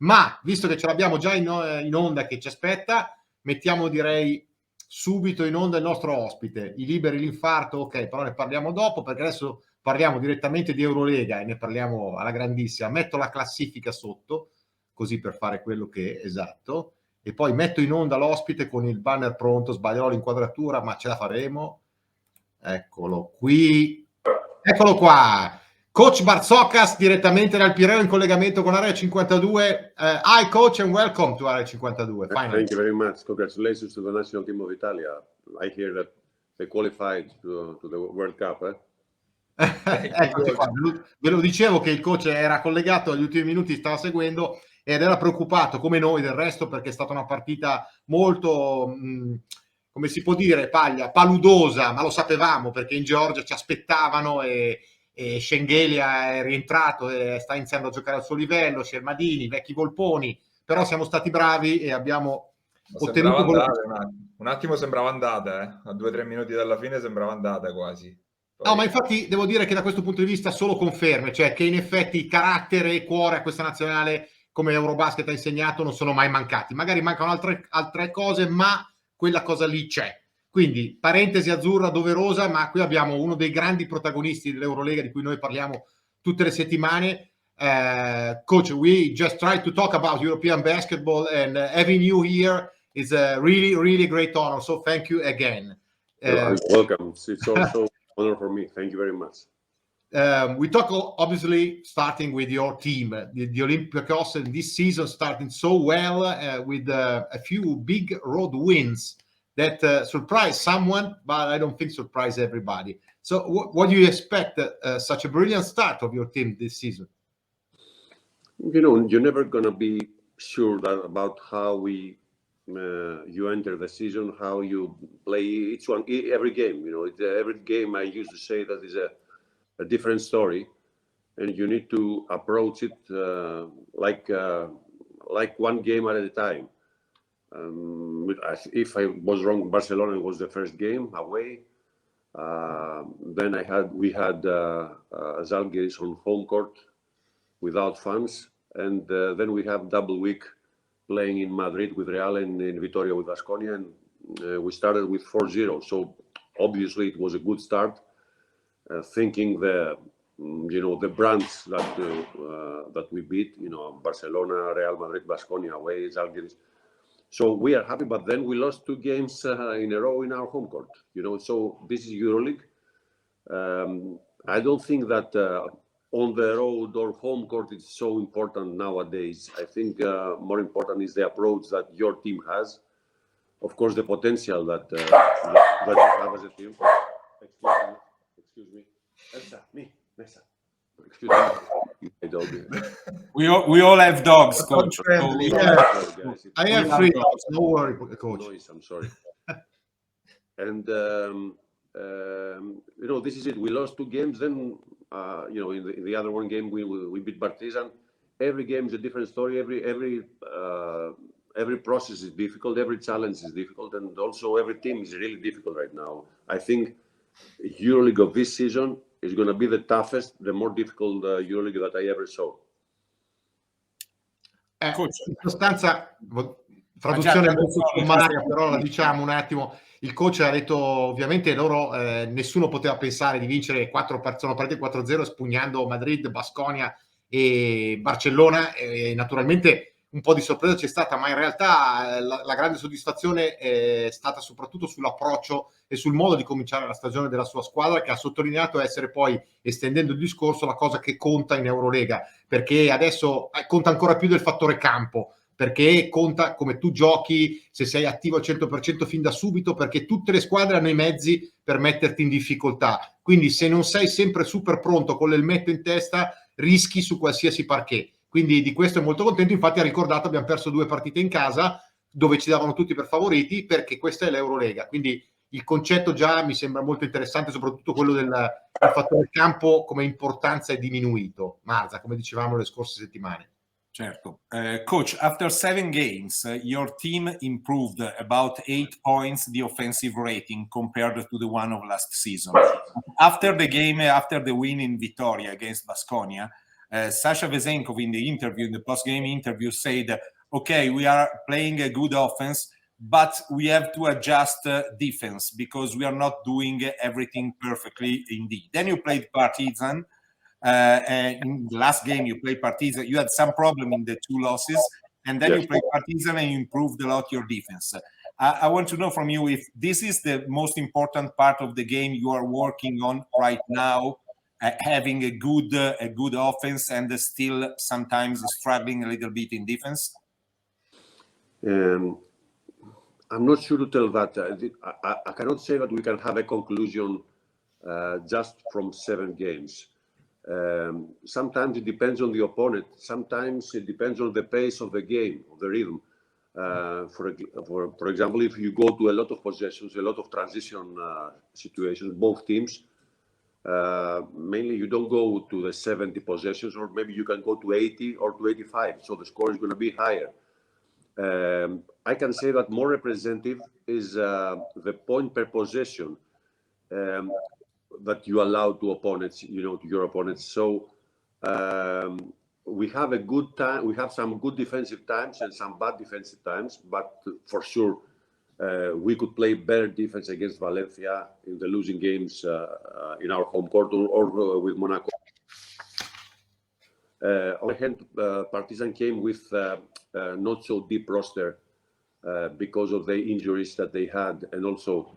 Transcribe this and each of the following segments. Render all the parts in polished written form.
ma visto che ce l'abbiamo già in onda che ci aspetta, mettiamo direi subito in onda il nostro ospite. I liberi l'infarto, ok, però ne parliamo dopo, perché adesso parliamo direttamente di Eurolega e ne parliamo alla grandissima. Metto la classifica sotto, così per fare quello che è esatto, e poi metto in onda l'ospite con il banner pronto. Sbaglierò l'inquadratura, ma ce la faremo. Eccolo qui, eccolo qua, coach Bartzokas direttamente dal Pireo in collegamento con Area 52. Hi coach and welcome to Area 52. Finally. Thank you very much. Congratulations to the national team of Italia. I hear that they qualified to the World Cup. Eccoci qua. Ve lo dicevo che il coach era collegato agli ultimi minuti, stava seguendo ed era preoccupato come noi del resto, perché è stata una partita molto come si può dire, paludosa, ma lo sapevamo perché in Georgia ci aspettavano e Schengelia è rientrato e sta iniziando a giocare al suo livello, Scermadini, vecchi volponi, però siamo stati bravi e abbiamo ottenuto un attimo sembrava andata, a 2-3 minuti dalla fine sembrava andata quasi. Poi... No, ma infatti devo dire che da questo punto di vista solo conferme, cioè che in effetti carattere e cuore a questa nazionale, come Eurobasket ha insegnato, non sono mai mancati. Magari mancano altre cose, ma quella cosa lì c'è. Quindi parentesi azzurra doverosa, ma qui abbiamo uno dei grandi protagonisti dell'Eurolega di cui noi parliamo tutte le settimane. Coach, we just tried to talk about European basketball and having you here is a really, really great honor. So thank you again. Welcome. It's also honor for me. Thank you very much. We talk obviously starting with your team, the Olympiakos, and this season starting so well with a few big road wins that surprise someone, but I don't think surprise everybody. So what do you expect such a brilliant start of your team this season? You know, you're never going to be sure about how you enter the season, how you play every game. You know, every game I used to say that is a different story, and you need to approach it like one game at a time. If I was wrong, Barcelona was the first game away. Then we had Zalgiris on home court without fans, and then we have double week playing in Madrid with Real and in Vitoria with Baskonia, and we started with 4-0. So obviously it was a good start. Thinking the brands that we beat, Barcelona, Real Madrid, Baskonia away, Zalgiris. So we are happy, but then we lost 2 games in a row in our home court. So this is EuroLeague. I don't think that on the road or home court is so important nowadays. I think more important is the approach that your team has. Of course, the potential that you have as a team. Excuse me. Nessa. Excuse me. My dog. We all have dogs, coach. I have 3 dogs. No worry, coach. Noise, I'm sorry. And this is it. We lost 2 games. Then in the other one game we beat Partizan. Every game is a different story. Every process is difficult. Every challenge is difficult, and also every team is really difficult right now. I think EuroLeague of this season is going to be the toughest, the more difficult EuroLeague that I ever saw. In sostanza, traduzione molto sommaria, però la diciamo un attimo. Il coach ha detto, ovviamente loro nessuno poteva pensare di vincere 4 partite 4-0 spugnando Madrid, Baskonia e Barcellona, e naturalmente un po' di sorpresa c'è stata, ma in realtà la grande soddisfazione è stata soprattutto sull'approccio e sul modo di cominciare la stagione della sua squadra, che ha sottolineato essere poi, estendendo il discorso, la cosa che conta in Eurolega, perché adesso conta ancora più del fattore campo, perché conta come tu giochi, se sei attivo al 100% fin da subito, perché tutte le squadre hanno i mezzi per metterti in difficoltà. Quindi se non sei sempre super pronto con l'elmetto in testa, rischi su qualsiasi parquet. Quindi di questo è molto contento. Infatti ha ricordato, abbiamo perso 2 partite in casa dove ci davano tutti per favoriti, perché questa è l'Eurolega. Quindi il concetto già mi sembra molto interessante, soprattutto quello del fattore campo come importanza è diminuito. Marza, come dicevamo le scorse settimane. Certo. Coach, after 7 games, your team improved about 8 points the offensive rating compared to the one of last season. After the win in Vitoria against Baskonia, Sasha Vezenkov in the post-game interview said, okay, we are playing a good offense, but we have to adjust defense because we are not doing everything perfectly indeed. Then you played Partizan. And in the last game you played Partizan, you had some problem in the 2 losses, and then you played Partizan and you improved a lot your defense. I want to know from you if this is the most important part of the game you are working on right now, having a good offense and still sometimes struggling a little bit in defense. I'm not sure to tell that. I cannot say that we can have a conclusion just from 7 games. Sometimes it depends on the opponent. Sometimes it depends on the pace of the game, of the rhythm. For example, if you go to a lot of possessions, a lot of transition situations, both teams, mainly you don't go to the 70 possessions, or maybe you can go to 80 or to 85. So the score is going to be higher. I can say that more representative is the point per possession that you allow to opponents, to your opponents. So we have a good time. We have some good defensive times and some bad defensive times, but for sure we could play better defense against Valencia in the losing games in our home court or with Monaco. On the hand, Partizan came with not so deep roster because of the injuries that they had, and also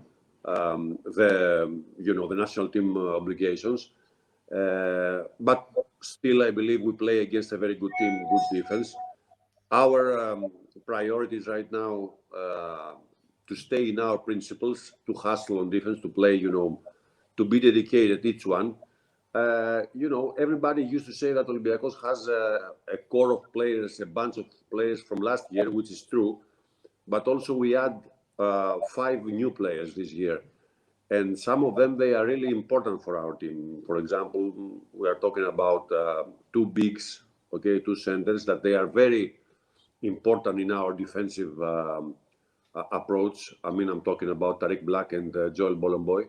the national team obligations. But still, I believe we play against a very good team, good defense. Our priorities right now to stay in our principles, to hustle on defense, to play, to be dedicated each one. Everybody used to say that Olympiakos has a core of players, a bunch of players from last year, which is true. But also we had 5 new players this year. And some of them, they are really important for our team. For example, we are talking about 2 bigs, 2 centers, that they are very important in our defensive approach. I mean, I'm talking about Tariq Black and Joel Bolomboy.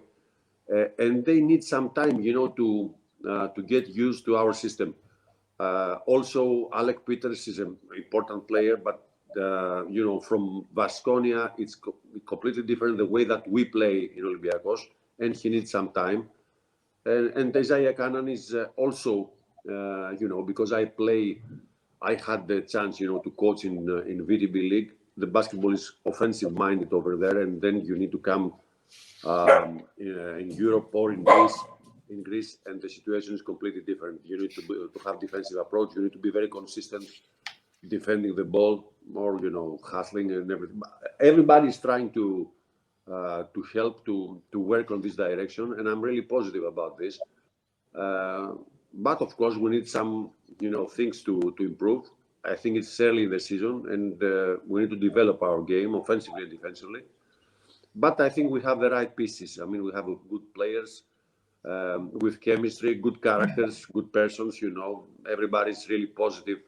And they need some time, to get used to our system. Also, Alec Peters is an important player, but from Baskonia, it's completely different the way that we play in Olympiakos, and he needs some time. And Isaiah Cannon is also, because I had the chance, to coach in VTB League. The basketball is offensive-minded over there, and then you need to come in Europe or in Greece, and the situation is completely different. You need to have defensive approach. You need to be very consistent defending the ball, more hustling and everything. Everybody is trying to help to work on this direction, and I'm really positive about this. But of course, we need some things to improve. I think it's early in the season, and we need to develop our game offensively and defensively. But I think we have the right pieces. I mean, we have good players with chemistry, good characters, good persons. Everybody's really positive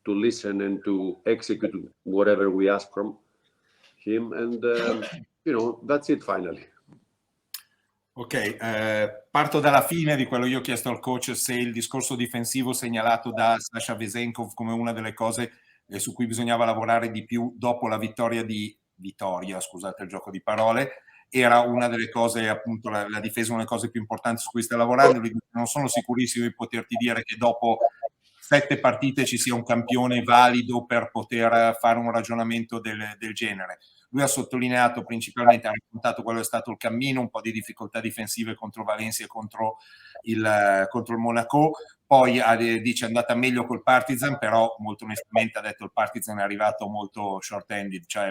to listen and to execute whatever we ask from him. And, that's it finally. Ok, parto dalla fine di quello. Io ho chiesto al coach se il discorso difensivo segnalato da Sasha Vezenkov come una delle cose su cui bisognava lavorare di più dopo la vittoria, scusate il gioco di parole, era una delle cose, appunto la difesa, una delle cose più importanti su cui sta lavorando. Non sono sicurissimo di poterti dire che dopo 7 partite ci sia un campione valido per poter fare un ragionamento del genere. Lui ha sottolineato principalmente, ha raccontato quello che è stato il cammino, un po' di difficoltà difensive contro Valencia e contro il Monaco. Poi dice è andata meglio col Partizan, però molto onestamente ha detto il Partizan è arrivato molto short-handed, cioè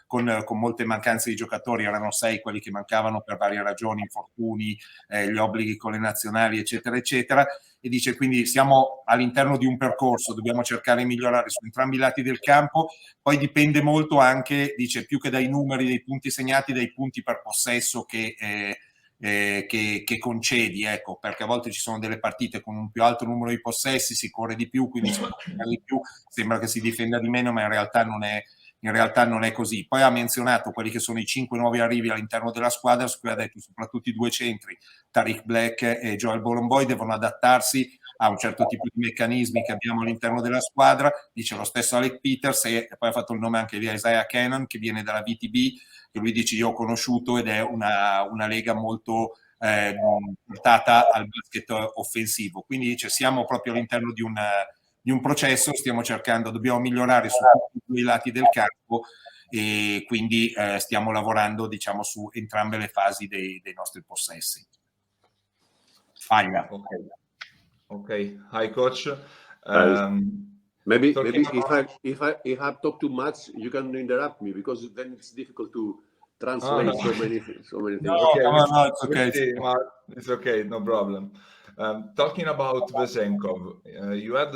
con molte mancanze di giocatori. Erano 6 quelli che mancavano per varie ragioni, infortuni, gli obblighi con le nazionali, eccetera, eccetera. E dice quindi siamo all'interno di un percorso, dobbiamo cercare di migliorare su entrambi i lati del campo. Poi dipende molto anche, dice, più che dai numeri, dei punti segnati, dai punti per possesso che concedi, ecco, perché a volte ci sono delle partite con un più alto numero di possessi, si corre di più, quindi si corre di più, sembra che si difenda di meno, ma in realtà non è così. Poi ha menzionato quelli che sono i 5 nuovi arrivi all'interno della squadra, su cui ha detto soprattutto i 2 centri, Tariq Black e Joel Bolomboy, devono adattarsi ha un certo tipo di meccanismi che abbiamo all'interno della squadra. Dice lo stesso Alec Peters, e poi ha fatto il nome anche di Isaiah Cannon, che viene dalla VTB, che lui dice io ho conosciuto, ed è una lega molto portata al basket offensivo. Quindi dice siamo proprio all'interno di un processo, stiamo cercando, dobbiamo migliorare su tutti i lati del campo, e quindi stiamo lavorando, diciamo, su entrambe le fasi dei nostri possessi. Faglia. Okay. Hi, coach. Maybe if I talk too much, you can interrupt me, because then it's difficult to translate so many things. No, it's okay. It's okay, no problem. Talking about Vesenkov, you had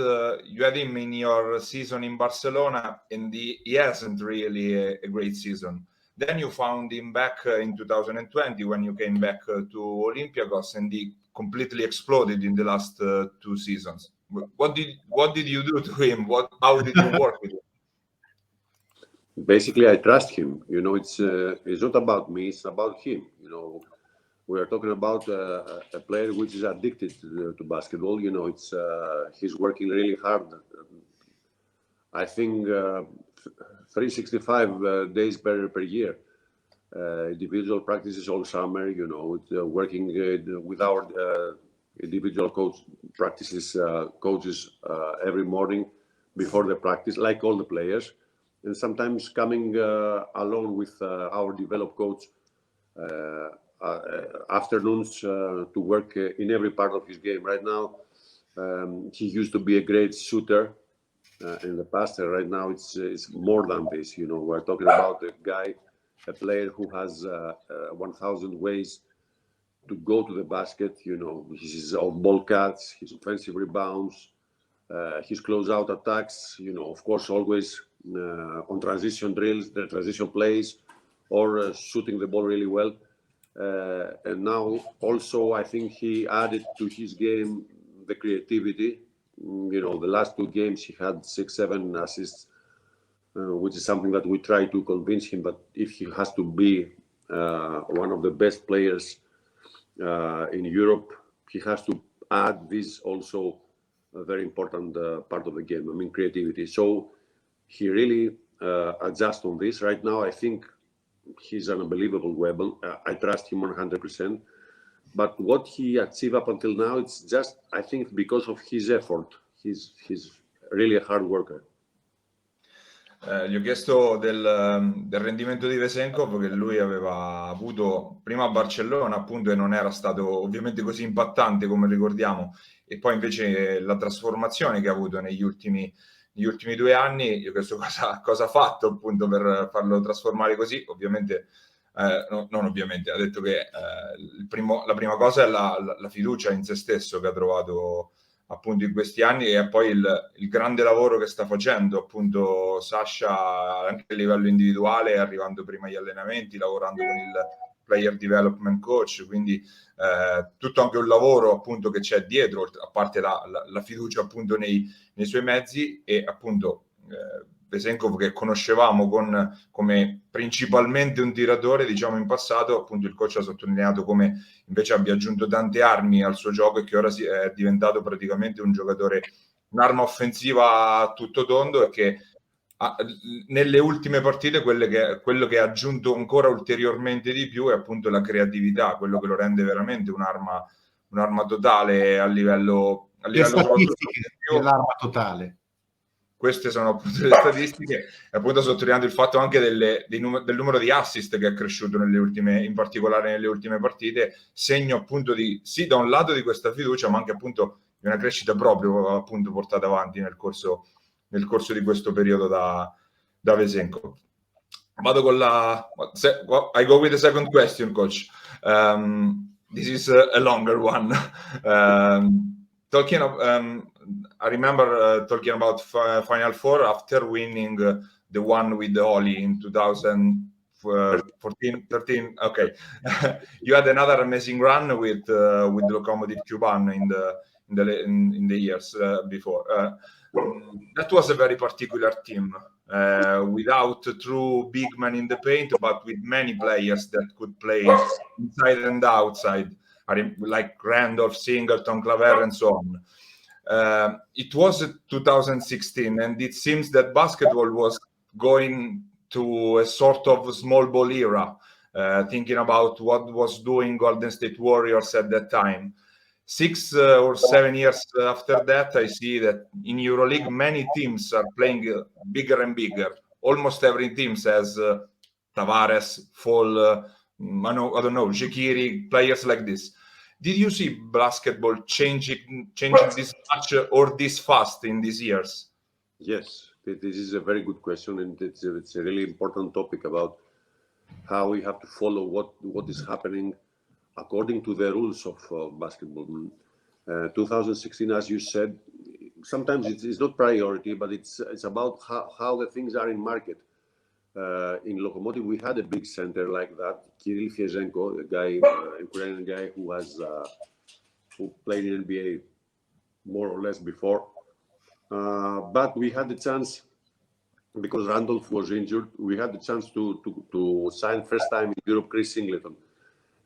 him in your season in Barcelona, and he hasn't really a great season. Then you found him back in 2020 when you came back to Olympiakos, and he completely exploded in the last 2 seasons. What did you do to him? How did you work with him? Basically, I trust him. You know, it's not about me; it's about him. You know, we are talking about a player which is addicted to basketball. You know, he's working really hard. I think 365 days per year. Individual practices all summer. You know, working with our individual coaches every morning before the practice, like all the players. And sometimes coming along with our developed coach afternoons to work in every part of his game. Right now, he used to be a great shooter in the past, and right now it's more than this. You know, we're talking about a player who has 1,000 ways to go to the basket. You know, his ball cuts, his offensive rebounds, his closeout attacks. You know, of course, always on transition drills, the transition plays, or shooting the ball really well. And now also, I think he added to his game the creativity. You know, the last 2 games he had 6-7 assists, which is something that we try to convince him that if he has to be one of the best players in Europe, he has to add this also a very important part of the game. I mean, creativity. So he really adjusts on this. Right now, I think he's an unbelievable weapon. I trust him 100%. But what he achieved up until now, it's just, I think, because of his effort. He's really a hard worker. Gli ho chiesto del rendimento di Vesenkov, che lui aveva avuto prima a Barcellona, appunto, e non era stato ovviamente così impattante come ricordiamo, e poi invece la trasformazione che ha avuto negli ultimi 2 anni. Gli ho chiesto cosa ha fatto appunto per farlo trasformare così. Ovviamente non ovviamente, ha detto che la prima cosa è la fiducia in se stesso che ha trovato appunto in questi anni, e poi il grande lavoro che sta facendo appunto Sasha anche a livello individuale, arrivando prima agli allenamenti, lavorando con il player development coach, quindi tutto anche un lavoro appunto che c'è dietro, a parte la fiducia appunto nei suoi mezzi. E appunto Vesenkov, che conoscevamo come principalmente un tiratore, diciamo, in passato, appunto il coach ha sottolineato come invece abbia aggiunto tante armi al suo gioco, e che ora è diventato praticamente un giocatore, un'arma offensiva a tutto tondo, e che nelle ultime partite quello che ha aggiunto ancora ulteriormente di più è appunto la creatività, quello che lo rende veramente un'arma totale a livello le statistiche dell'arma totale. Queste sono appunto le statistiche, appunto sottolineando il fatto anche del numero di assist che è cresciuto in particolare nelle ultime partite, segno appunto sì, da un lato di questa fiducia, ma anche appunto di una crescita proprio appunto portata avanti nel corso di questo periodo da Vesenkov. Vado con I go with the second question, coach. This is a longer one. Talking of, I remember talking about Final Four after winning the one with the Oli in 2014-13. Okay, you had another amazing run with Lokomotiv Kuban in the years before. That was a very particular team, without true big man in the paint, but with many players that could play inside and outside, like Randolph, Singleton, Claver, and so on. It was 2016, and it seems that basketball was going to a sort of small ball era, thinking about what was doing Golden State Warriors at that time. 6 or 7 years after that, I see that in Euroleague, many teams are playing bigger and bigger. Almost every team has Tavares, Fall, I don't know, Shaqiri, players like this. Did you see basketball changing this much or this fast in these years? Yes, this is a very good question, and it's a really important topic about how we have to follow what is happening according to the rules of basketball. 2016, as you said, sometimes it's not priority, but it's about how the things are in market. In Lokomotiv, we had a big center like that, Kirill Fiezenko, a guy, Ukrainian guy who played in NBA more or less before. But we had the chance, because Randolph was injured, we had the chance to sign first time in Europe Chris Singleton.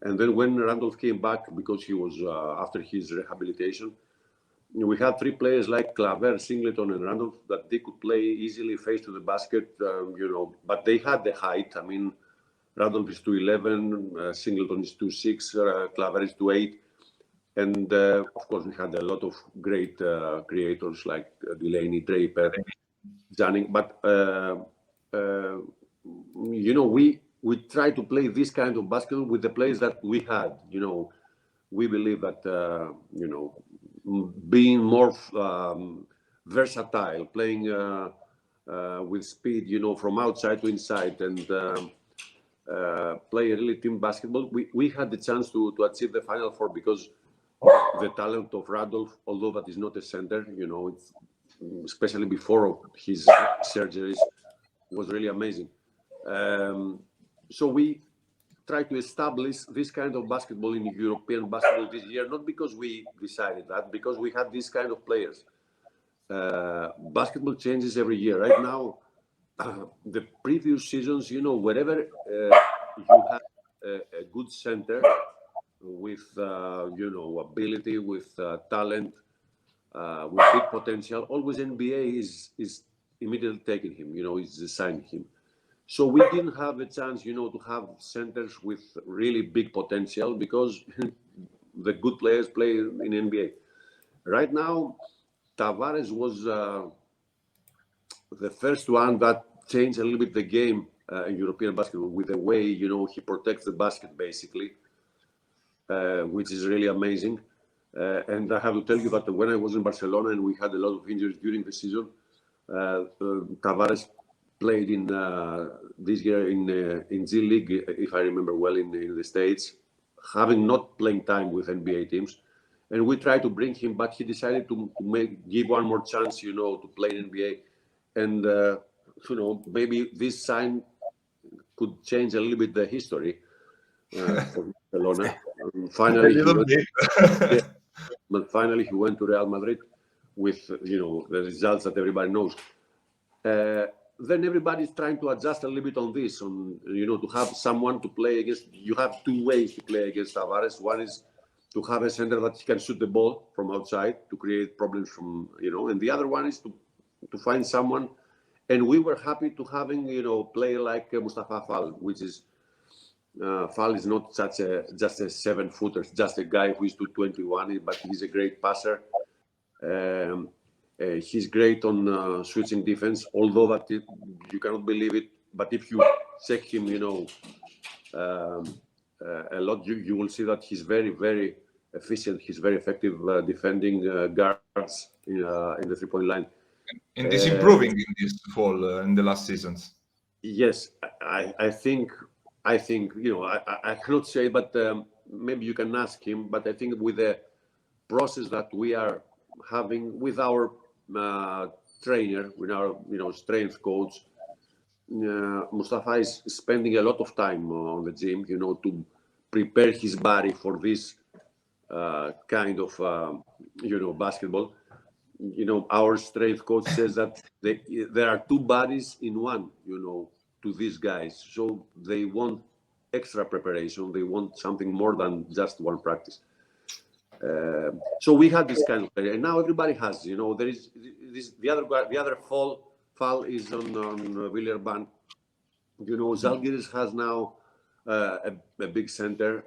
And then when Randolph came back, because he was after his rehabilitation, we had 3 players like Claver, Singleton, and Randolph that they could play easily face to the basket, but they had the height. I mean, Randolph is 2'11", Singleton is 2'6", Claver is 2'8", and of course we had a lot of great creators like Delaney, Draper, Janning. But we try to play this kind of basketball with the players that we had. We believe that being more versatile, playing with speed, from outside to inside, and play really team basketball. We had the chance to achieve the Final Four because the talent of Randolph, although that is not a center, it's, especially before his surgeries, was really amazing. So we try to establish this kind of basketball in European basketball this year, not because we decided that, because we had these kind of players. Basketball changes every year. Right now, the previous seasons, wherever you have a good center with, ability, with talent, with big potential, always NBA is immediately taking him, is signing him. So we didn't have a chance, to have centers with really big potential because the good players play in NBA. Right now, Tavares was the first one that changed a little bit the game in European basketball with the way, he protects the basket basically, which is really amazing. And I have to tell you that when I was in Barcelona and we had a lot of injuries during the season, Tavares played in this year in G League, if I remember well, in the States, having not playing time with NBA teams. And we tried to bring him, but he decided to give one more chance, to play in NBA. And, maybe this sign could change a little bit the history for Barcelona. But finally he went to Real Madrid with, the results that everybody knows. Then everybody's trying to adjust a little bit on this, to have someone to play against. You have 2 ways to play against Tavares. One is to have a center that can shoot the ball from outside to create problems from, and the other one is to find someone. And we were happy to having, play like Mustafa Fall, which is, Fall is not just a 7-footer, just a guy who is 221, but he's a great passer. He's great on switching defense, although that you cannot believe it. But if you check him, a lot, you will see that he's very, very efficient. He's very effective defending guards in the 3-point line. And is improving in this fall in the last seasons. Yes, I think I cannot say, but maybe you can ask him. But I think with the process that we are having with our trainer, with our strength coach, Mustafa is spending a lot of time on the gym, to prepare his body for this kind of basketball. Our strength coach says that there are 2 bodies in one, to these guys. So they want extra preparation. They want something more than just one practice. So we had this kind of player, and now everybody has. You know, there is this, the other fall is on Villeurbanne. You know, Zalgiris has now a big center,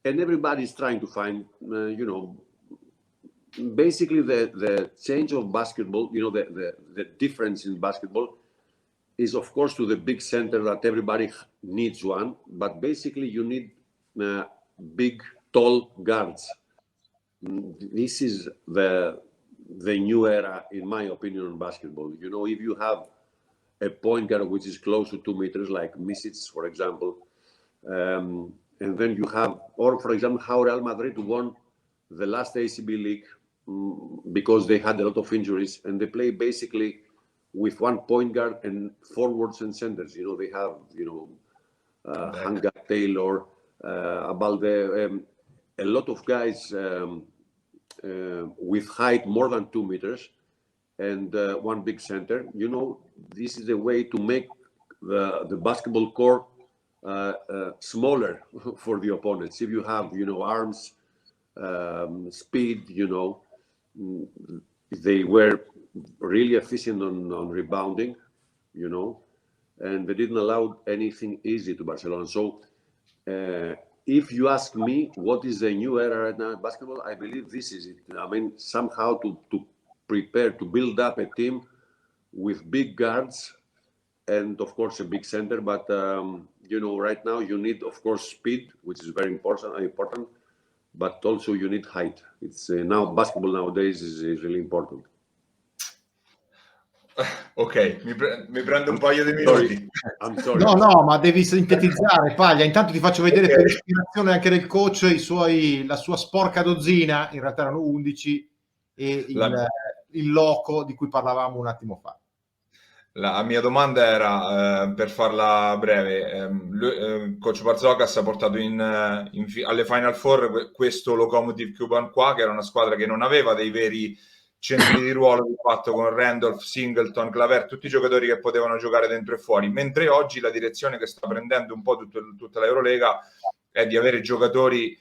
and everybody is trying to find. You know, basically the change of basketball. You know, the difference in basketball is, of course, to the big center that everybody needs one, but basically you need big, tall guards. This is the new era, in my opinion, in basketball. You know, if you have a point guard which is close to 2 meters, like Misic, for example, and then you have, or for example, how Real Madrid won the last ACB League because they had a lot of injuries, and they play basically with one point guard and forwards and centers. You know, they have, you know, Hanga, Taylor, Abalde, a lot of guys with height more than 2 meters and one big center. You know, this is a way to make the basketball court smaller for the opponents. If you have, you know, arms, speed, you know, they were really efficient on rebounding, you know, and they didn't allow anything easy to Barcelona. So if you ask me what is the new era right now in basketball, I believe this is it. I mean, somehow to prepare, to build up a team with big guards and, of course, a big center. But, you know, right now you need, of course, speed, which is very important, but also you need height. It's now basketball nowadays is really important. Ok, mi prendo un paio di minuti. I'm sorry. No, ma devi sintetizzare, Paglia. Intanto ti faccio vedere per ispirazione anche del coach la sua sporca dozzina, in realtà erano 11, e il loco di cui parlavamo un attimo fa. La mia domanda era, per farla breve, coach Bartzokas ha portato alle Final Four questo Lokomotiv Kuban qua, che era una squadra che non aveva dei veri centri di ruolo, di fatto, con Randolph, Singleton, Claver, tutti i giocatori che potevano giocare dentro e fuori, mentre oggi la direzione che sta prendendo un po' tutta la Eurolega è di avere giocatori,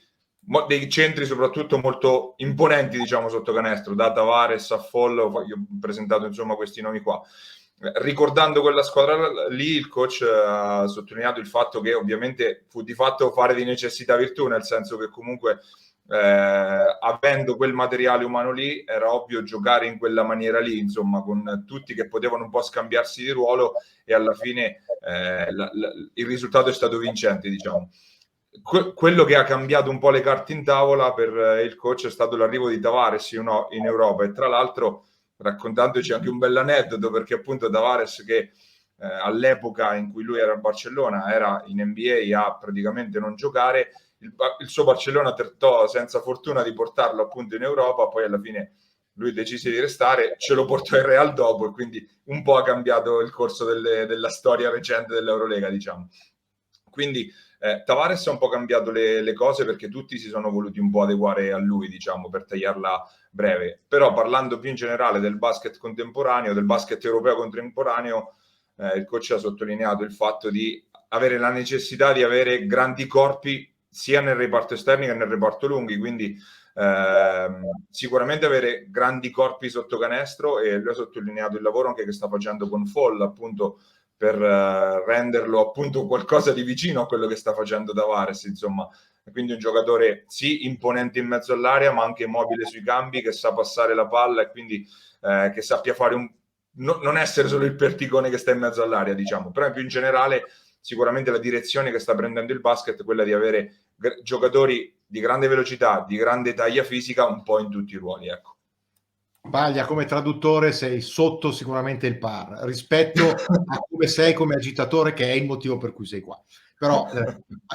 dei centri soprattutto molto imponenti, diciamo, sotto canestro, da Tavares a Follo. Io ho presentato insomma questi nomi qua. Ricordando quella squadra lì, il coach ha sottolineato il fatto che ovviamente fu di fatto fare di necessità virtù, nel senso che comunque avendo quel materiale umano lì era ovvio giocare in quella maniera lì, insomma, con tutti che potevano un po' scambiarsi di ruolo, e alla fine il risultato è stato vincente, diciamo. Quello che ha cambiato un po' le carte in tavola per il coach è stato l'arrivo di Tavares in Europa, e tra l'altro raccontandoci anche un bell'aneddoto, perché appunto Tavares, che all'epoca in cui lui era a Barcellona era in NBA a praticamente non giocare, il suo Barcellona tentò senza fortuna di portarlo appunto in Europa, poi alla fine lui decise di restare, ce lo portò in Real dopo, e quindi un po' ha cambiato il corso della storia recente dell'Eurolega, diciamo. Quindi Tavares ha un po' cambiato le cose, perché tutti si sono voluti un po' adeguare a lui, diciamo, per tagliarla breve. Però parlando più in generale del basket contemporaneo, del basket europeo contemporaneo, il coach ha sottolineato il fatto di avere la necessità di avere grandi corpi sia nel reparto esterni che nel reparto lunghi, quindi sicuramente avere grandi corpi sotto canestro, e lui ha sottolineato il lavoro anche che sta facendo con Fall, appunto, per renderlo appunto qualcosa di vicino a quello che sta facendo Tavares, insomma. Quindi un giocatore sì imponente in mezzo all'area, ma anche mobile sui cambi, che sa passare la palla, e quindi che sappia fare non essere solo il perticone che sta in mezzo all'area, diciamo. Però più in generale sicuramente la direzione che sta prendendo il basket è quella di avere giocatori di grande velocità, di grande taglia fisica, un po' in tutti i ruoli, ecco. Paglia, come traduttore sei sotto sicuramente il par rispetto a come sei come agitatore, che è il motivo per cui sei qua. Però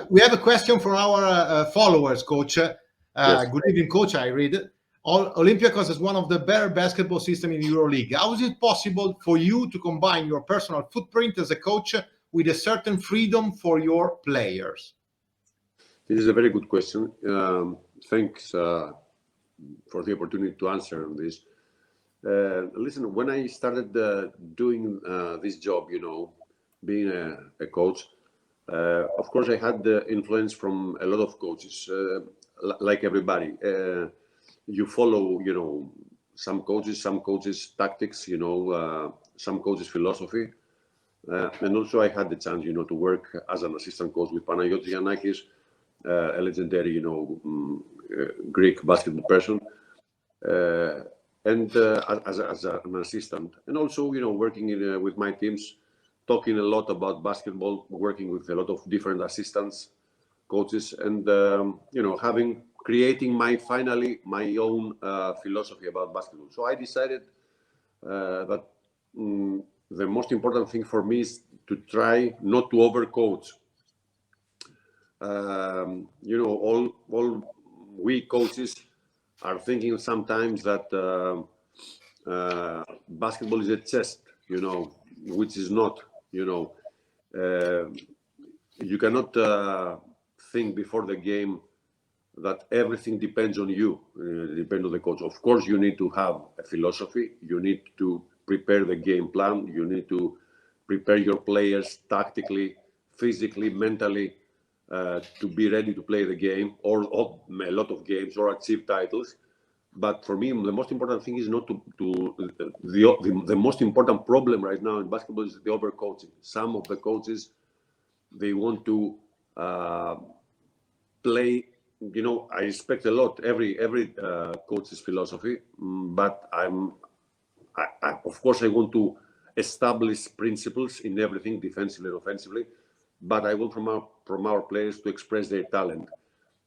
we have a question from our followers, coach. Yes. Good evening, coach. I read Olympiakos is one of the better basketball system in Euroleague. How is it possible for you to combine your personal footprint as a coach with a certain freedom for your players? This is a very good question. Thanks for the opportunity to answer on this. Listen, when I started doing this job, you know, being a coach, of course I had the influence from a lot of coaches. like everybody, you follow, you know, some coaches tactics, you know, some coaches philosophy. And also I had the chance, you know, to work as an assistant coach with Panagiotis Giannakis, a legendary, you know, Greek basketball person, and as an assistant, and also, you know, working with my teams, talking a lot about basketball, working with a lot of different assistants, coaches, and you know, creating finally my own philosophy about basketball. So I decided that the most important thing for me is to try not to overcoach. You know, all we coaches are thinking sometimes that basketball is a chess, you know, which is not. You know, you cannot think before the game that everything depends on you, depends on the coach. Of course, you need to have a philosophy. You need to prepare the game plan. You need to prepare your players tactically, physically, mentally, to be ready to play the game or a lot of games or achieve titles. But for me, the most important thing is not the most important problem right now in basketball is the overcoaching. Some of the coaches, they want to play. You know, I respect a lot every coach's philosophy, but of course I want to establish principles in everything, defensively and offensively. But I want from our players to express their talent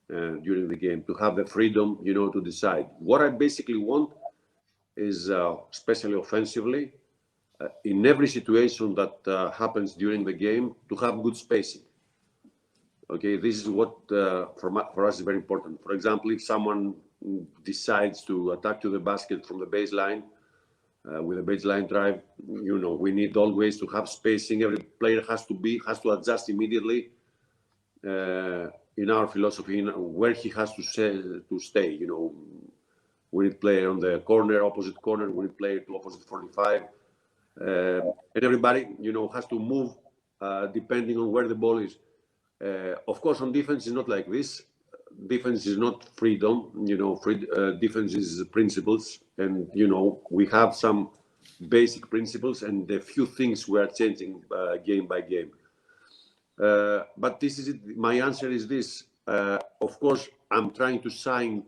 during the game, to have the freedom, you know, to decide. What I basically want is, especially offensively, in every situation that happens during the game, to have good spacing. Okay, this is what for us is very important. For example, if someone decides to attack to the basket from the baseline with a baseline drive, you know, we need always to have spacing. Every player has to adjust immediately in our philosophy, where he has to stay. You know, we need player on the corner, opposite corner. We need player to opposite 45, and everybody, you know, has to move depending on where the ball is. Of course, on defense is not like this. Defense is not freedom, you know. Defense is principles, and you know, we have some basic principles, and a few things we are changing game by game. But this is it. My answer is this. Of course, I'm trying to sign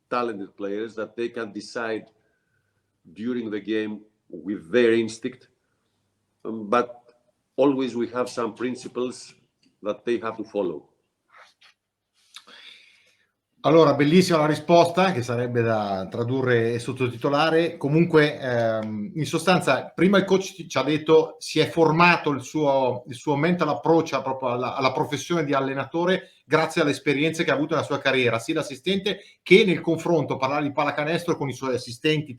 talented players that they can decide during the game with their instinct, but always we have some principles that they have to follow. Allora, bellissima la risposta, che sarebbe da tradurre e sottotitolare. Comunque, in sostanza, prima il coach ci ha detto si è formato il suo mental approach proprio alla professione di allenatore grazie alle esperienze che ha avuto nella sua carriera, sia da assistente che nel confronto, parlare di pallacanestro con i suoi assistenti,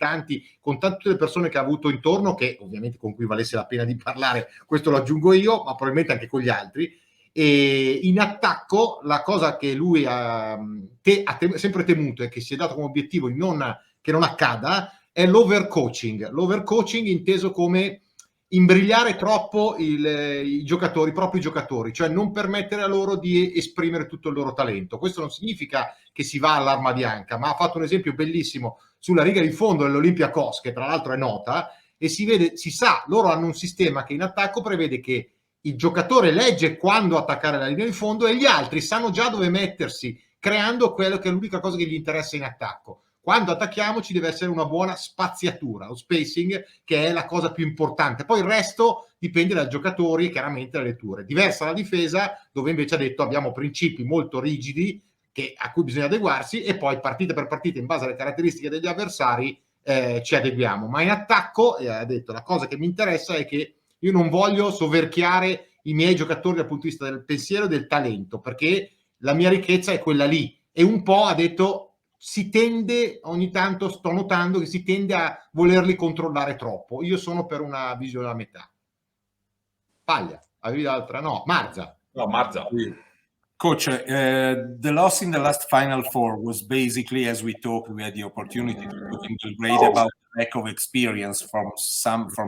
con tante persone che ha avuto intorno, che ovviamente con cui valesse la pena di parlare, questo lo aggiungo io, ma probabilmente anche con gli altri. E in attacco la cosa che lui ha sempre temuto e che si è dato come obiettivo che non accada è l'overcoaching inteso come imbrigliare troppo i propri giocatori, cioè non permettere a loro di esprimere tutto il loro talento. Questo non significa che si va all'arma bianca, ma ha fatto un esempio bellissimo sulla riga di fondo dell'Olympiakos, che tra l'altro è nota, e si sa, loro hanno un sistema che in attacco prevede che il giocatore legge quando attaccare la linea di fondo e gli altri sanno già dove mettersi, creando quello che è l'unica cosa che gli interessa in attacco. Quando attacchiamo ci deve essere una buona spaziatura, o spacing, che è la cosa più importante. Poi il resto dipende dai giocatori e chiaramente dalle letture. Diversa la difesa, dove invece ha detto abbiamo principi molto rigidi a cui bisogna adeguarsi, e poi partita per partita, in base alle caratteristiche degli avversari, ci adeguiamo. Ma in attacco, ha detto, la cosa che mi interessa è che io non voglio soverchiare i miei giocatori dal punto di vista del pensiero e del talento, perché la mia ricchezza è quella lì. E un po' ha detto, si tende, ogni tanto sto notando che si tende a volerli controllare troppo. Io sono per una visione a metà. Paglia, avevi l'altra? No, Marza. No, Marza. Coach, the loss in the last Final Four was basically, as we talked, we had the opportunity to talk in Belgrade about the lack of experience from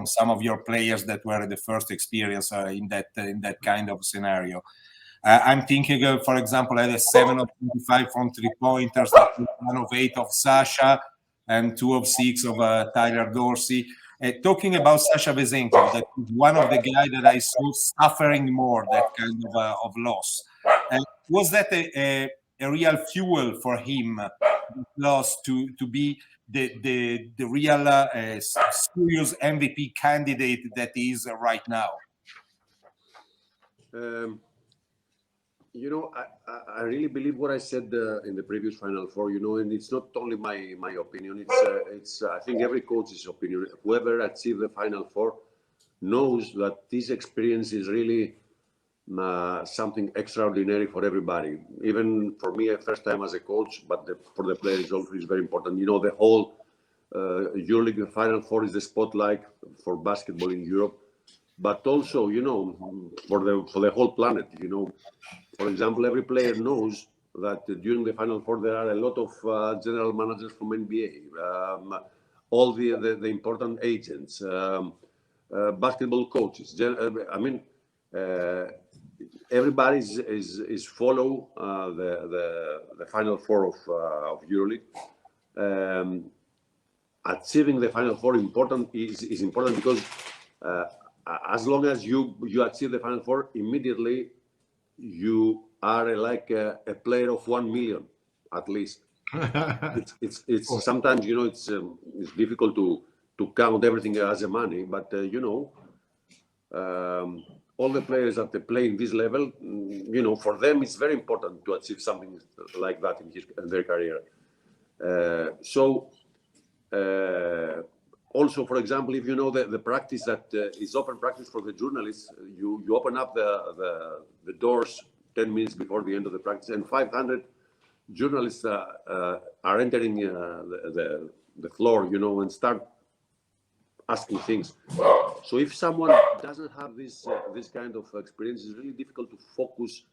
some of your players that were the first experience in that kind of scenario. I'm thinking of, for example, I had a 7 of 25 from 3-pointers, 1 of 8 of Sasha, and 2 of 6 of Tyler Dorsey. Talking about Sasha Vezenkov, that is one of the guys that I saw suffering more that kind of loss. Was that a real fuel for him, loss, to be the real serious MVP candidate that he is right now? You know, I really believe what I said in the previous Final Four, you know, and it's not only my opinion, it's I think every coach's opinion. Whoever achieved the Final Four knows that this experience is really something extraordinary for everybody. Even for me, first time as a coach, but for the players also is very important. You know, the whole Euroleague Final Four is the spotlight for basketball in Europe, but also, you know, for the whole planet, you know. For example, every player knows that during the Final Four there are a lot of general managers from NBA, all the important agents, basketball coaches. I mean, everybody is follow the Final Four of Euroleague. Achieving the Final Four is important because as long as you achieve the Final Four, immediately you are like a player of 1 million at least. It's sometimes, you know, it's difficult to count everything as a money, but you know, all the players that they play in this level, you know, for them it's very important to achieve something like that in their career. Also, for example, if you know the practice that is open practice for the journalists, you open up the doors 10 minutes before the end of the practice, and 500 journalists are entering the floor, you know, and start asking things. So if someone doesn't have this kind of experience, it's really difficult to focus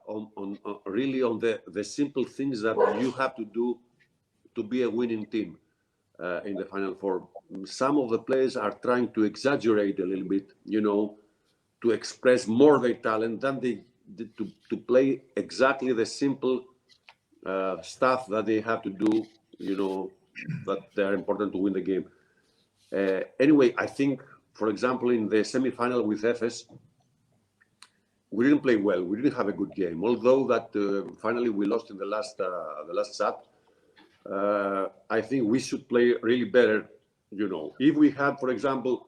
on really on the simple things that you have to do to be a winning team. In the Final Four, some of the players are trying to exaggerate a little bit, you know, to express more their talent than they did to play exactly the simple stuff that they have to do, you know, that they're important to win the game. Anyway, I think, for example, in the semi-final with Efes, we didn't play well. We didn't have a good game, although that finally we lost in the last shot. I think we should play really better, you know. If we had, for example,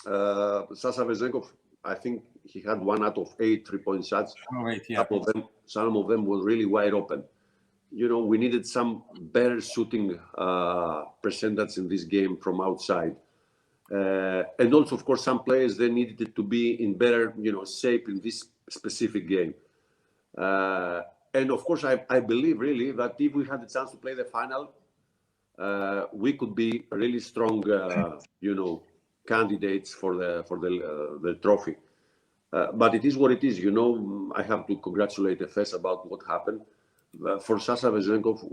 Sasha Vezenkov, I think he had 1 out of 8 3-point shots. Oh, right, yeah. Some of them were really wide open. You know, we needed some better shooting percentage in this game from outside. And also, of course, some players, they needed to be in better, you know, shape in this specific game. And of course, I believe really that if we had the chance to play the final, we could be really strong, you know, candidates for the trophy. But it is what it is, you know. I have to congratulate Efes about what happened. For Sasha Vezenkov,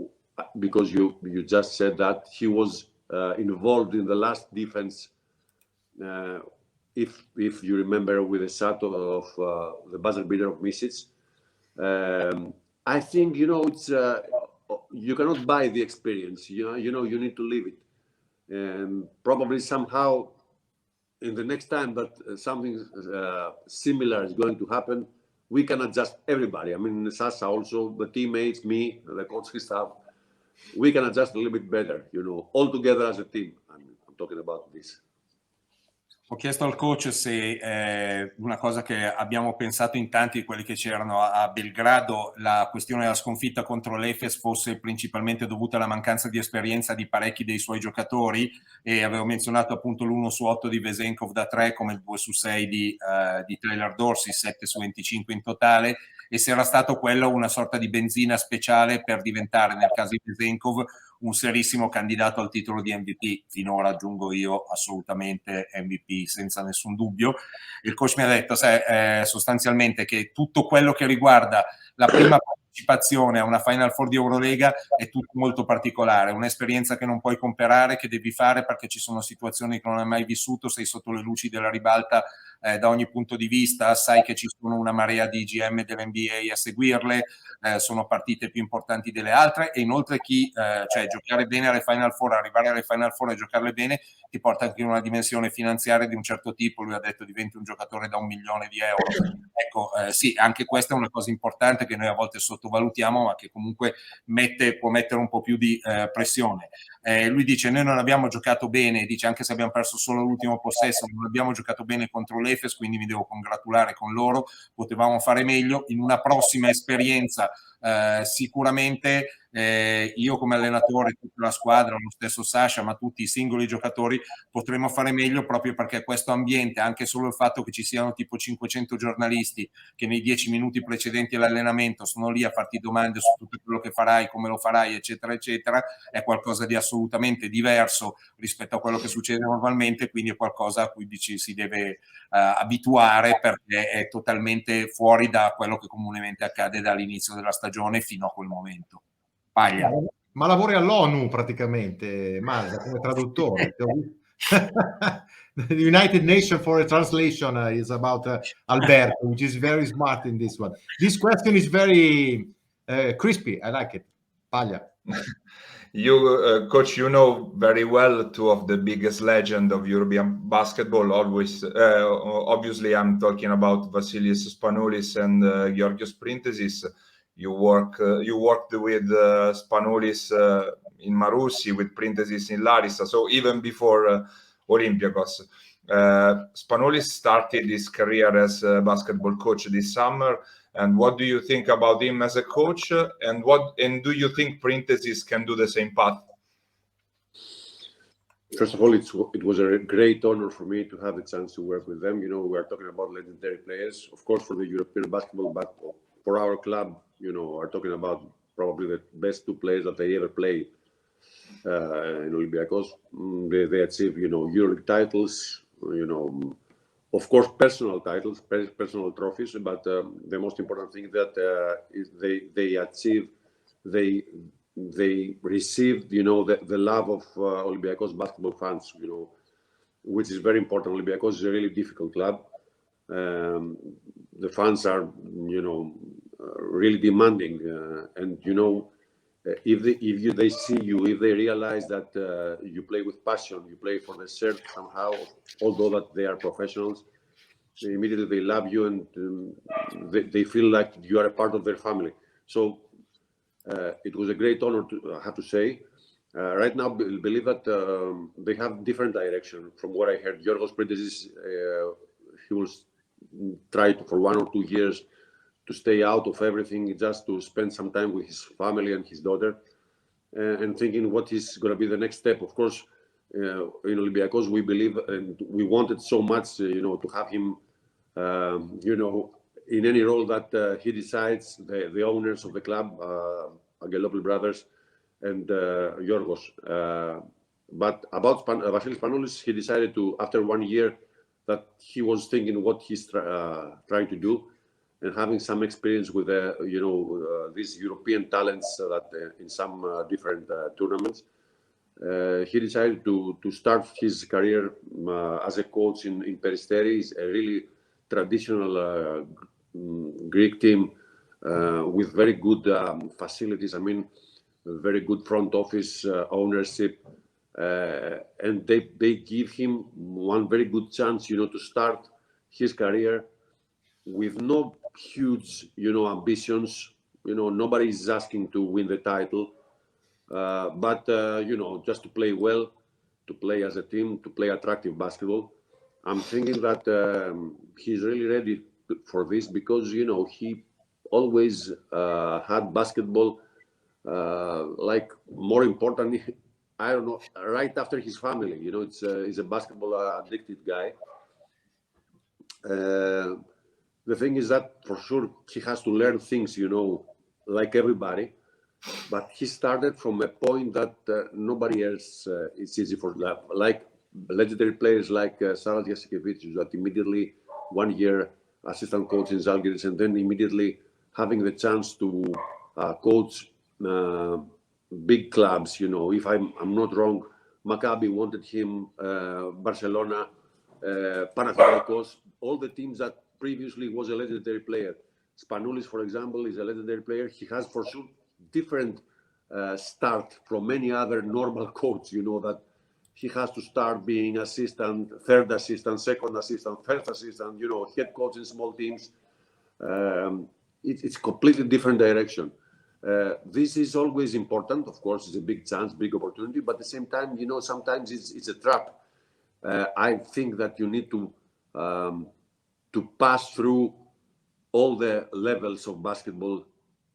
because you just said that he was involved in the last defense. If you remember, with the shot of the buzzer beater of Misic. I think, you know, it's you cannot buy the experience. You know, you need to live it. And probably somehow, in the next time that something similar is going to happen, we can adjust everybody. I mean, Sasha also, the teammates, me, the coaching staff, we can adjust a little bit better, you know, all together as a team. I'm talking about this. Ho chiesto al coach se una cosa che abbiamo pensato in tanti di quelli che c'erano a Belgrado, la questione della sconfitta contro l'Efes fosse principalmente dovuta alla mancanza di esperienza di parecchi dei suoi giocatori, e avevo menzionato appunto l'1 su 8 di Vezenkov da 3 come il 2 su 6 di Tyler Dorsey, 7 su 25 in totale, e se era stato quello una sorta di benzina speciale per diventare, nel caso di Vezenkov, un serissimo candidato al titolo di MVP. Finora, aggiungo io, assolutamente MVP, senza nessun dubbio. Il coach mi ha detto sostanzialmente che tutto quello che riguarda la prima parte partecipazione a una Final Four di Eurolega è tutto molto particolare, un'esperienza che non puoi comprare, che devi fare perché ci sono situazioni che non hai mai vissuto, sei sotto le luci della ribalta da ogni punto di vista, sai che ci sono una marea di GM dell'NBA a seguirle, sono partite più importanti delle altre, e inoltre cioè giocare bene alle Final Four, arrivare alle Final Four e giocarle bene ti porta anche in una dimensione finanziaria di un certo tipo. Lui ha detto diventi un giocatore da €1 milione. Ecco, sì, anche questa è una cosa importante che noi a volte sottovalutiamo, ma che comunque può mettere un po' più di pressione. Lui dice noi non abbiamo giocato bene, dice anche se abbiamo perso solo l'ultimo possesso, non abbiamo giocato bene contro l'Efes, quindi mi devo congratulare con loro, potevamo fare meglio. In una prossima esperienza sicuramente io come allenatore, tutta la squadra, lo stesso Sasha, ma tutti i singoli giocatori potremmo fare meglio, proprio perché questo ambiente, anche solo il fatto che ci siano tipo 500 giornalisti che nei 10 minuti precedenti all'allenamento sono lì a farti domande su tutto quello che farai, come lo farai, eccetera eccetera, è qualcosa di assolutamente diverso rispetto a quello che succede normalmente, quindi è qualcosa a cui ci si deve abituare, perché è totalmente fuori da quello che comunemente accade dall'inizio della stagione fino a quel momento. Paglia. Ma lavori all'ONU praticamente, Masa, come traduttore. The United Nations for a translation is about Alberto, which is very smart in this one. This question is very crispy. I like it. Paglia. You, coach, you know very well two of the biggest legends of European basketball. Always, obviously, I'm talking about Vasilis Spanoulis and Georgios Printesis. You worked with Spanoulis in Marussi, with Printesis in Larissa. So even before Olympiakos, Spanoulis started his career as a basketball coach this summer. And what do you think about him as a coach? And do you think Printesis can do the same path? First of all, it was a great honor for me to have the chance to work with them. You know, we are talking about legendary players, of course, for the European basketball, but for our club, you know, are talking about probably the best two players that they ever played in Olympiakos. They achieved, you know, Euroleague titles, you know, of course, personal titles, personal trophies, but the most important thing that is they achieved, they received, you know, the love of Olympiakos basketball fans, you know, which is very important. Olympiakos is a really difficult club. The fans are, you know, really demanding, and you know, if they see you, if they realize that you play with passion, you play for the shirt somehow, although that they are professionals, immediately they love you, and they feel like you are a part of their family. So it was a great honor to have to say. Right now, believe that they have different direction. From what I heard, Georgios Printesis, he will try to, for 1 or 2 years, to stay out of everything, just to spend some time with his family and his daughter, and thinking what is going to be the next step. Of course, in Olympiakos, we believe and we wanted so much, you know, to have him, you know, in any role that he decides. The owners of the club, Angelopoulos brothers, and Yorgos. But about Vasilis Spanoulis, he decided to, after 1 year, that he was thinking what he's trying to do, and having some experience with, you know, these European talents that in some different tournaments, he decided to start his career as a coach in Peristeri, a really traditional Greek team with very good facilities. I mean, very good front office ownership, and they give him one very good chance, you know, to start his career with no huge, you know, ambitions. You know, nobody is asking to win the title, but you know, just to play well, to play as a team, to play attractive basketball. I'm thinking that he's really ready for this, because, you know, he always had basketball like more important, I don't know, right after his family. You know, he's a basketball addicted guy. The thing is that for sure he has to learn things, you know, like everybody. But he started from a point that nobody else is easy for that. Like legendary players like Saras Jasikevičius, that immediately 1 year assistant coach in Zalgiris, and then immediately having the chance to coach big clubs. You know, if I'm not wrong, Maccabi wanted him, Barcelona, Panathinaikos, all the teams that previously was a legendary player. Spanoulis, for example, is a legendary player. He has for sure different start from any other normal coach. You know that he has to start being assistant, third assistant, second assistant, first assistant. You know, head coach in small teams. It's completely different direction. This is always important. Of course, it's a big chance, big opportunity, but at the same time, you know, sometimes it's a trap. I think that you need to pass through all the levels of basketball.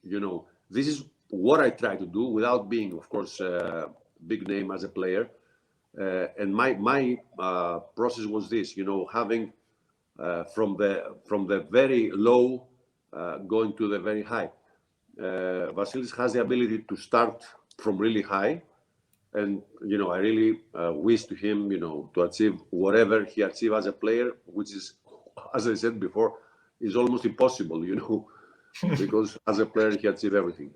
You know, this is what I try to do without being, of course, a big name as a player. And my process was this, you know, having from the very low going to the very high. Vasilis has the ability to start from really high, and you know, I really wish to him, you know, to achieve whatever he achieved as a player, which is, as I said before, is almost impossible, you know, because as a player he achieved everything.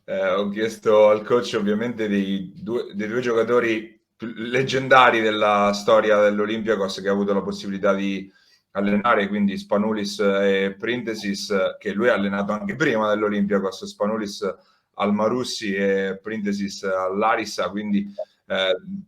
Ho chiesto al coach ovviamente dei due giocatori leggendari della storia dell'Olympiakos che ha avuto la possibilità di allenare, quindi Spanoulis e Printesis, che lui ha allenato anche prima dell'Olympiakos, Spanoulis al Marussi e Printesis all'Arissa, quindi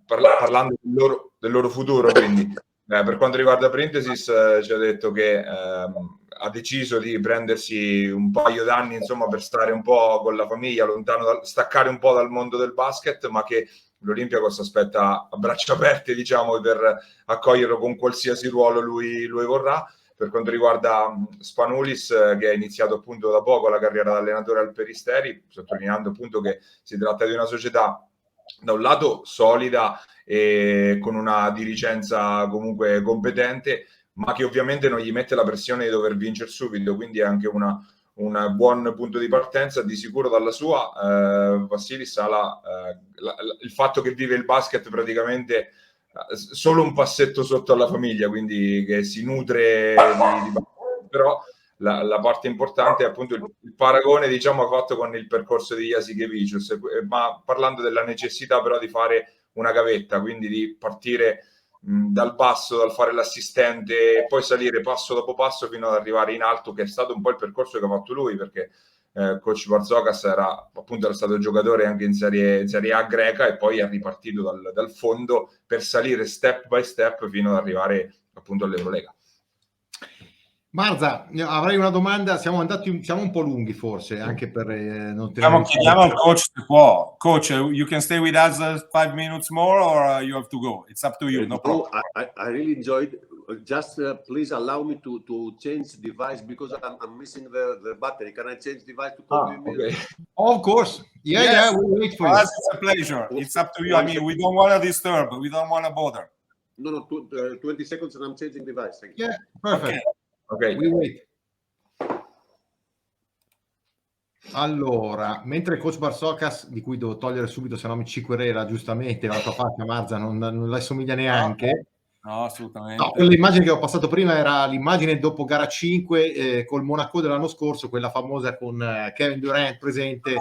parlando del loro futuro, quindi per quanto riguarda Printesis ci ha detto che ha deciso di prendersi un paio d'anni, insomma, per stare un po' con la famiglia, lontano, staccare un po' dal mondo del basket, ma che l'Olympiakos aspetta a braccia aperte, diciamo, per accoglierlo con qualsiasi ruolo lui vorrà. Per quanto riguarda Spanoulis, che ha iniziato appunto da poco la carriera da allenatore al Peristeri, sottolineando appunto che si tratta di una società da un lato solida e con una dirigenza comunque competente, ma che ovviamente non gli mette la pressione di dover vincere subito, quindi è anche un buon punto di partenza. Di sicuro dalla sua Vasilis ha il fatto che vive il basket praticamente solo un passetto sotto alla famiglia, quindi che si nutre di però la parte importante è appunto il paragone, diciamo, fatto con il percorso di Jasikevicius, ma parlando della necessità però di fare una gavetta, quindi di partire dal basso, dal fare l'assistente e poi salire passo dopo passo fino ad arrivare in alto, che è stato un po' il percorso che ha fatto lui, perché coach Bartzokas era stato giocatore anche in serie A greca e poi è ripartito dal fondo per salire step by step fino ad arrivare appunto all'Eurolega. Marza, avrei una domanda, siamo un po' lunghi forse, anche per non chiediamo al coach se può. Coach, you can stay with us 5 minutes more or you have to go? It's up to you. No problem. I really enjoyed. Just please allow me to change device because I'm missing the battery. Can I change device to call you? Okay. Of course. Yeah, we'll wait for you. It's a pleasure. It's up to you. I mean, we don't want to disturb. We don't want to bother. No, 20 seconds and I'm changing device. Thank you. Yeah, perfect. Okay. We wait. Allora, mentre il coach Bartzokas, di cui devo togliere subito, se no mi ci querela giustamente, la tua faccia, Marza, non la assomiglia neanche. No, assolutamente. No, quell'immagine che ho passato prima era l'immagine dopo gara 5 col Monaco dell'anno scorso, quella famosa con Kevin Durant presente,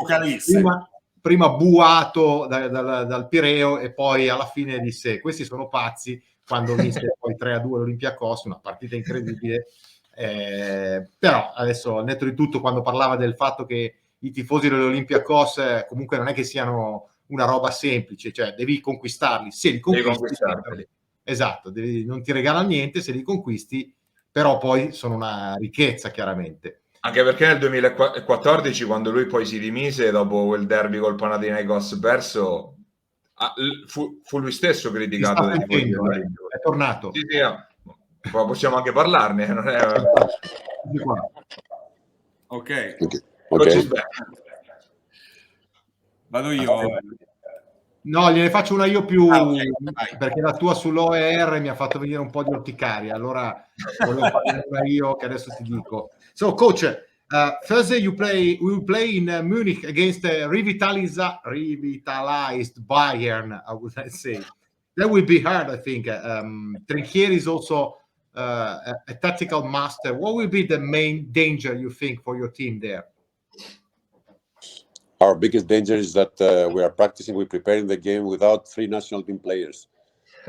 prima buato dal Pireo e poi alla fine disse questi sono pazzi, quando vinse poi 3-2 l'Olympiakos, una partita incredibile. Però adesso, al netto di tutto, quando parlava del fatto che i tifosi dell'Olympiakos comunque non è che siano una roba semplice, cioè devi conquistarli, se li conquisti, esatto, non ti regalano niente se li conquisti, però poi sono una ricchezza chiaramente. Anche perché nel 2014, quando lui poi si dimise dopo quel derby col Panathinaikos perso, fu lui stesso criticato dai tifosi. È tornato. Sì, poi possiamo anche parlarne, non è... Ok. Vado io. No, gliene faccio una io più, perché la tua sull'OER mi ha fatto venire un po' di orticaria, allora volevo fare una io che adesso ti dico. So, coach, Thursday we will play in Munich against revitalized Bayern, I would say. That will be hard, I think. Trinchieri is also a tactical master. What will be the main danger, you think, for your team there? our biggest danger is that we are practicing, we're preparing the game without 3 national team players.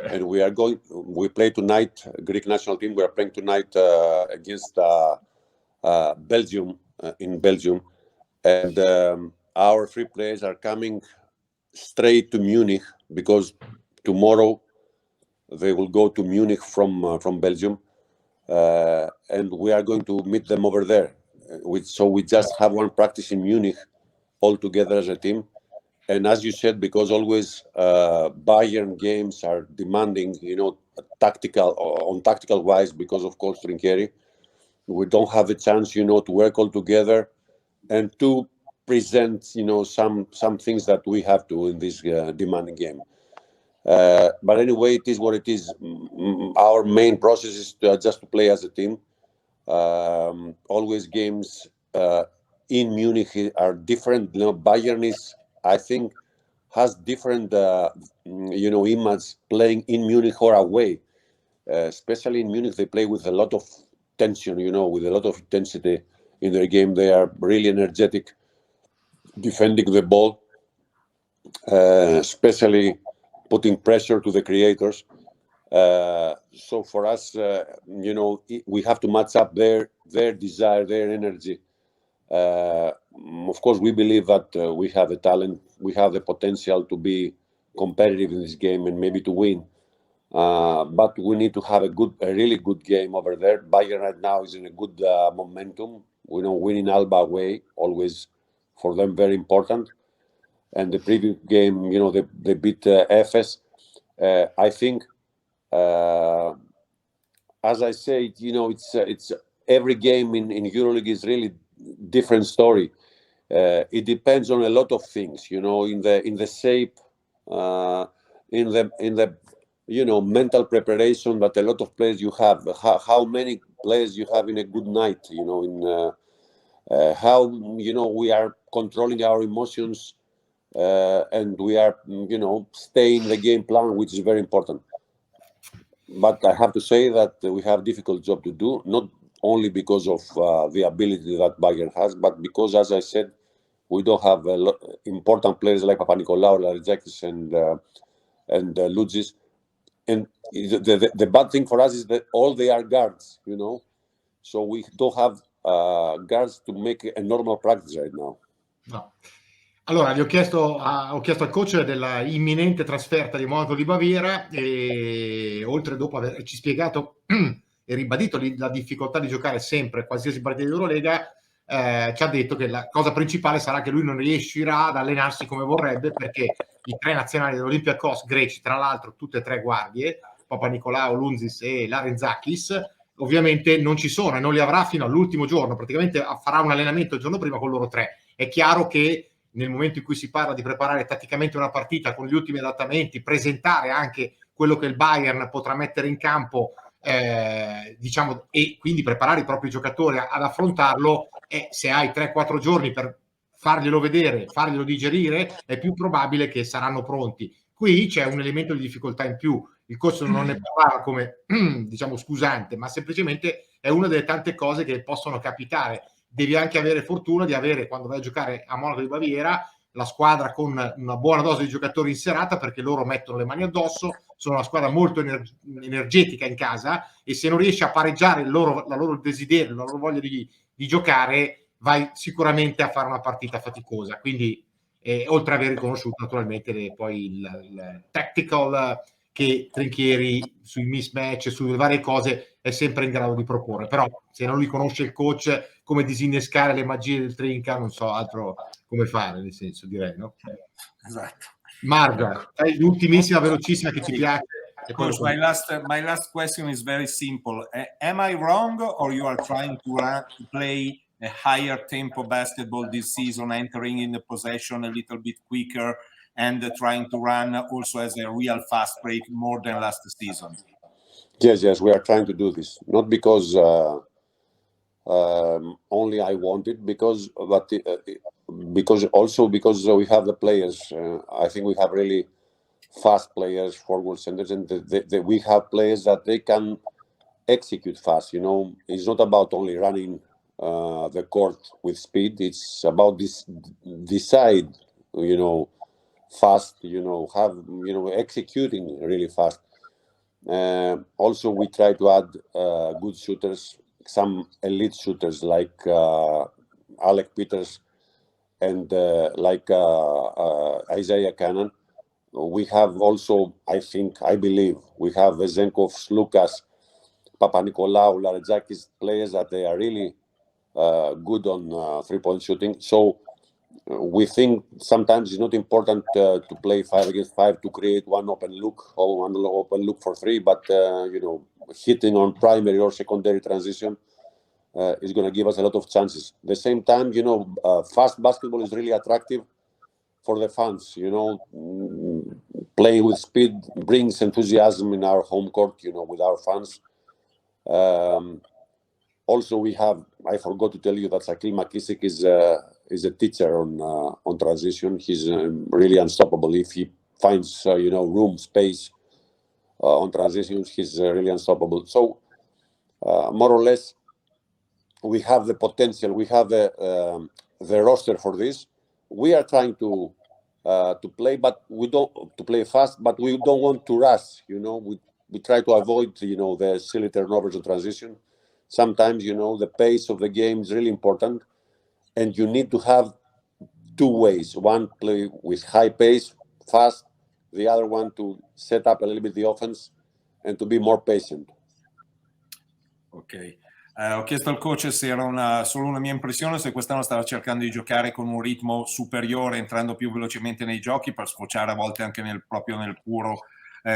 And we play tonight, Greek national team, we are playing tonight against Belgium, in Belgium. And our 3 players are coming straight to Munich because tomorrow they will go to Munich from Belgium. And we are going to meet them over there. So we just have one practice in Munich all together as a team. And as you said, because always Bayern games are demanding, tactical wise, because of Coach Trinchieri, we don't have a chance, to work all together and to present, some things that we have to in this demanding game. But anyway, it is what it is. Our main process is just to play as a team. Always games in Munich are different. Bayern is, I think, has different, image playing in Munich or away. Especially in Munich, they play with a lot of tension, with a lot of intensity in their game. They are really energetic, defending the ball, especially putting pressure to the creators. So for us, we have to match up their desire, their energy. Of course, we believe that we have the talent, we have the potential to be competitive in this game and maybe to win. But we need to have a really good game over there. Bayern right now is in a good momentum. Winning Alba away, always for them very important. And the previous game, they beat Efes. I think, as I say, it's every game in Euroleague is really different story. It depends on a lot of things, in the shape, in the mental preparation that a lot of players you have, how many players you have in a good night, how we are controlling our emotions, and we are staying in the game plan, which is very important. But I have to say that we have a difficult job to do, not only because of the ability that Bayern has, but because, as I said, we don't have important players like Papanikolaou, Larizakis, and Lugis. And the bad thing for us is that all they are guards, so we don't have guards to make a normal practice right now. No. Allora, ho chiesto al coach della imminente trasferta di Monaco di Baviera e oltre dopo averci spiegato e ribadito la difficoltà di giocare sempre qualsiasi partita di Eurolega, ci ha detto che la cosa principale sarà che lui non riuscirà ad allenarsi come vorrebbe perché i 3 nazionali dell'Olympiakos greci, tra l'altro tutte e 3 guardie, Papanikolaou, Lunzis e Larizakis, ovviamente non ci sono e non li avrà fino all'ultimo giorno, praticamente farà un allenamento il giorno prima con loro 3. È chiaro che nel momento in cui si parla di preparare tatticamente una partita con gli ultimi adattamenti, presentare anche quello che il Bayern potrà mettere in campo, e quindi preparare i propri giocatori ad affrontarlo, se hai 3-4 giorni per farglielo vedere, farglielo digerire, è più probabile che saranno pronti. Qui c'è un elemento di difficoltà in più. Il coach non ne parla come, scusante, ma semplicemente è una delle tante cose che possono capitare. Devi anche avere fortuna di avere, quando vai a giocare a Monaco di Baviera, la squadra con una buona dose di giocatori in serata, perché loro mettono le mani addosso, sono una squadra molto energetica in casa, e se non riesci a pareggiare la loro desiderio, la loro voglia di giocare, vai sicuramente a fare una partita faticosa. Quindi, oltre ad aver riconosciuto naturalmente poi il tactical che Trinchieri sui mismatch, sulle varie cose è sempre in grado di proporre, però se non li conosce il coach come disinnescare le magie del Trinca, non so altro come fare, nel senso, direi, no? Esatto. Marga, l'ultimissima velocissima che ti piace. Coach, my last question is very simple. Am I wrong, or you are trying to play a higher tempo basketball this season, entering in the possession a little bit quicker and trying to run also as a real fast break more than last season? Yes, we are trying to do this. Not because only I want it, because also because we have the players. I think we have really fast players, forward centers, and we have players that they can execute fast. It's not about only running the court with speed. It's about decide, fast, executing really fast. Also, we try to add good shooters, some elite shooters like Alec Peters and Isaiah Cannon. We have also, I believe, we have Vezenkov, Lukas, Papanikolaou, Laretζakis, players that they are really good on three-point shooting. So we think sometimes it's not important to play 5 against 5 to create one open look or one open look for three, but hitting on primary or secondary transition is going to give us a lot of chances. At the same time, fast basketball is really attractive for the fans. Playing with speed brings enthusiasm in our home court, with our fans. Also, we have, I forgot to tell you that Sakil McKissick is a teacher on transition. He's really unstoppable. If he finds, room, space on transitions, he's really unstoppable. So, more or less, we have the potential. We have the roster for this. We are trying to play, but we don't to play fast, but we don't want to rush. We try to avoid, the silly turnovers in transition. Sometimes, the pace of the game is really important, and you need to have two ways. One, play with high pace, fast. The other one, to set up a little bit the offense and to be more patient. Ok. Ho chiesto al coach se era solo una mia impressione, se quest'anno stava cercando di giocare con un ritmo superiore, entrando più velocemente nei giochi per sfociare a volte anche proprio nel puro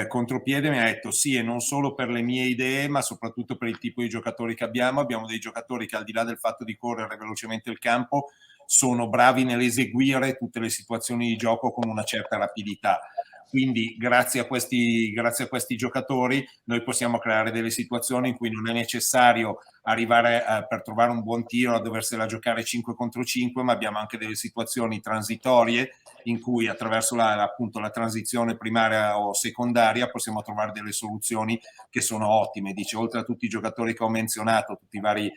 contropiede. Mi ha detto sì, e non solo per le mie idee, ma soprattutto per il tipo di giocatori che abbiamo. Abbiamo dei giocatori che, al di là del fatto di correre velocemente il campo, sono bravi nell'eseguire tutte le situazioni di gioco con una certa rapidità. Quindi grazie a questi giocatori noi possiamo creare delle situazioni in cui non è necessario arrivare per trovare un buon tiro a doversela giocare 5 contro 5, ma abbiamo anche delle situazioni transitorie in cui, attraverso appunto la transizione primaria o secondaria, possiamo trovare delle soluzioni che sono ottime. Dice, oltre a tutti i giocatori che ho menzionato, tutti i vari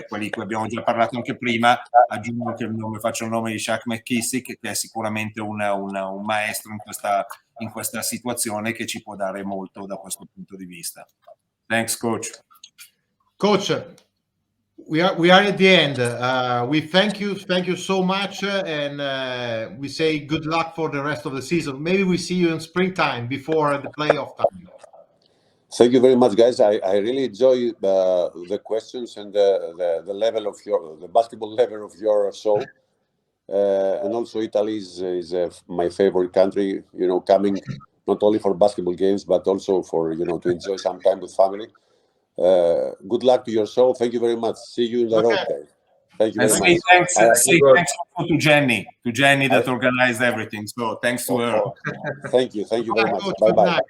quelli che abbiamo già parlato anche prima, aggiungo anche faccio il nome di Shaq McKissick, che è sicuramente un maestro in questa situazione, che ci può dare molto da questo punto di vista. Thanks, coach. Coach, we are at the end. We thank you so much, and we say good luck for the rest of the season. Maybe we see you in springtime before the playoff time. Thank you very much, guys. I really enjoy the questions and the level of the basketball level of your show. And also Italy is my favorite country, coming not only for basketball games, but also for, to enjoy some time with family. Good luck to your show. Thank you very much. See you in the road, guys. Thank you very much. Thanks also to Jenny that organized everything. So thanks to her. Thank you very much. Bye-bye.